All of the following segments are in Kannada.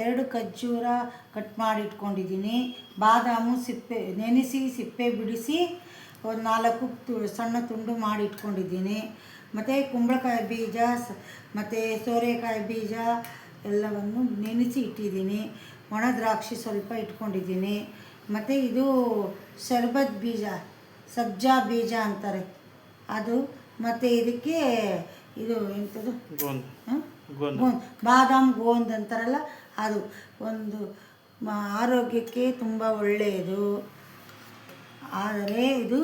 2 ಖರ್ಜೂರ ಕಟ್ ಮಾಡಿ ಇಟ್ಕೊಂಡಿದ್ದೀನಿ. ಬಾದಾಮು ನೆನೆಸಿ ಸಿಪ್ಪೆ ಬಿಡಿಸಿ ಒಂದು 4 ಸಣ್ಣ ತುಂಡು ಮಾಡಿ ಇಟ್ಕೊಂಡಿದ್ದೀನಿ. ಮತ್ತು ಕುಂಬಳಕಾಯಿ ಬೀಜ ಮತ್ತು ಸೋರೆಕಾಯಿ ಬೀಜ ಎಲ್ಲವನ್ನು ನೆನೆಸಿ ಇಟ್ಟಿದ್ದೀನಿ. ಒಣ ದ್ರಾಕ್ಷಿ ಸ್ವಲ್ಪ ಇಟ್ಕೊಂಡಿದ್ದೀನಿ. ಮತ್ತು ಇದು ಶರ್ಬತ್ ಬೀಜ, ಸಬ್ಜಾ ಬೀಜ ಅಂತಾರೆ ಅದು. ಮತ್ತು ಇದಕ್ಕೆ ಇದು ಎಂಥದ್ದು ಬಾದಾಮ್ ಗೋಂದ್ ಅಂತಾರಲ್ಲ ಅದು. ಒಂದು ಆರೋಗ್ಯಕ್ಕೆ ತುಂಬ ಒಳ್ಳೆಯದು. ಆದರೆ ಇದು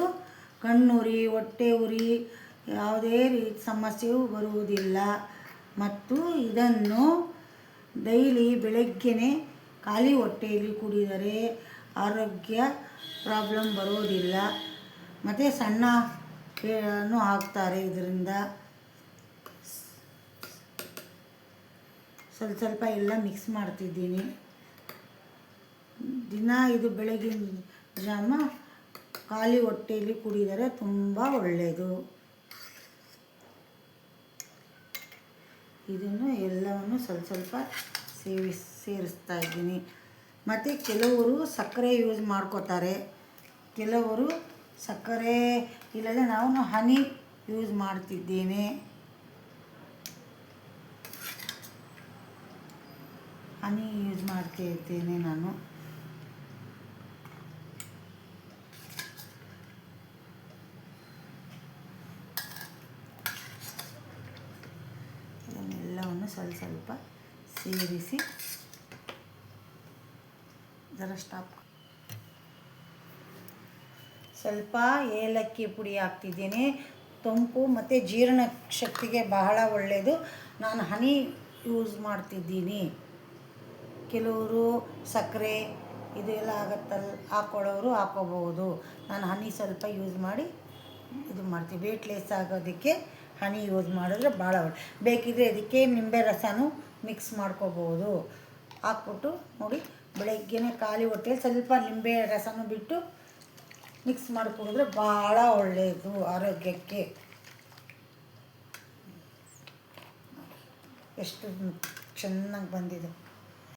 ಕಣ್ಣುರಿ, ಹೊಟ್ಟೆ ಉರಿ, ಯಾವುದೇ ರೀತಿ ಸಮಸ್ಯೆಯೂ ಬರುವುದಿಲ್ಲ. ಮತ್ತು ಇದನ್ನು ಡೈಲಿ ಬೆಳಗ್ಗೆನೇ ಖಾಲಿ ಹೊಟ್ಟೆಯಲ್ಲಿ ಕುಡಿದರೆ ಆರೋಗ್ಯ ಪ್ರಾಬ್ಲಮ್ ಬರೋದಿಲ್ಲ. ಮತ್ತು ಸಣ್ಣ ಹಾಕ್ತಾರೆ ಇದರಿಂದ. ಸ್ವಲ್ಪ ಎಲ್ಲ ಮಿಕ್ಸ್ ಮಾಡ್ತಿದ್ದೀನಿ. ದಿನ ಇದು ಬೆಳಗಿನ ಜಾಮ ಖಾಲಿ ಹೊಟ್ಟೆಯಲ್ಲಿ ಕುಡಿದರೆ ತುಂಬ ಒಳ್ಳೆಯದು. ಇದನ್ನು ಎಲ್ಲವನ್ನು ಸ್ವಲ್ಪ ಸೇರಿಸ್ತಾ ಇದ್ದೀನಿ. ಮತ್ತು ಕೆಲವರು ಸಕ್ಕರೆ ಯೂಸ್ ಮಾಡ್ಕೋತಾರೆ, ಕೆಲವರು ಸಕ್ಕರೆ ಇಲ್ಲದೆ ನಾನು ಹನಿ ಯೂಸ್ ಮಾಡ್ತಿದ್ದೇನೆ. ಹನಿ ಯೂಸ್ ಮಾಡ್ತಿದ್ದೇನೆ ನಾನು. ಇದನ್ನೆಲ್ಲವನ್ನು ಸ್ವಲ್ಪ ಸೇರಿಸಿ ಸ್ವಲ್ಪ ಏಲಕ್ಕಿ ಪುಡಿ ಹಾಕ್ತಿದ್ದೀನಿ. ತಂಪು ಮತ್ತು ಜೀರ್ಣ ಶಕ್ತಿಗೆ ಬಹಳ ಒಳ್ಳೆಯದು. ನಾನು ಹನಿ ಯೂಸ್ ಮಾಡ್ತಿದ್ದೀನಿ. ಕೆಲವರು ಸಕ್ಕರೆ ಇದೆಲ್ಲ ಆಗುತ್ತಲ್ಲ ಹಾಕ್ಕೊಳ್ಳೋರು ಹಾಕ್ಕೋಬಹುದು. ನಾನು ಹನಿ ಸ್ವಲ್ಪ ಯೂಸ್ ಮಾಡಿ ಇದು ಮಾಡ್ತೀವಿ. ವೇಟ್ ಲೆಸ್ ಆಗೋದಕ್ಕೆ ಹನಿ ಯೂಸ್ ಮಾಡಿದ್ರೆ ಭಾಳ ಬೇಕಿದ್ರೆ ಇದಕ್ಕೆ ನಿಂಬೆ ರಸನೂ ಮಿಕ್ಸ್ ಮಾಡ್ಕೋಬೋದು. ಹಾಕ್ಬಿಟ್ಟು ನೋಡಿ, ಬೆಳಗ್ಗೆನೇ ಖಾಲಿ ಹೊಟ್ಟೆಯಲ್ಲಿ ಸ್ವಲ್ಪ ನಿಂಬೆ ರಸನೂ ಬಿಟ್ಟು ಮಿಕ್ಸ್ ಮಾಡಿ ಕುಡಿದ್ರೆ ಭಾಳ ಒಳ್ಳೆಯದು ಆರೋಗ್ಯಕ್ಕೆ. ಎಷ್ಟು ಚೆನ್ನಾಗಿ ಬಂದಿದೆ.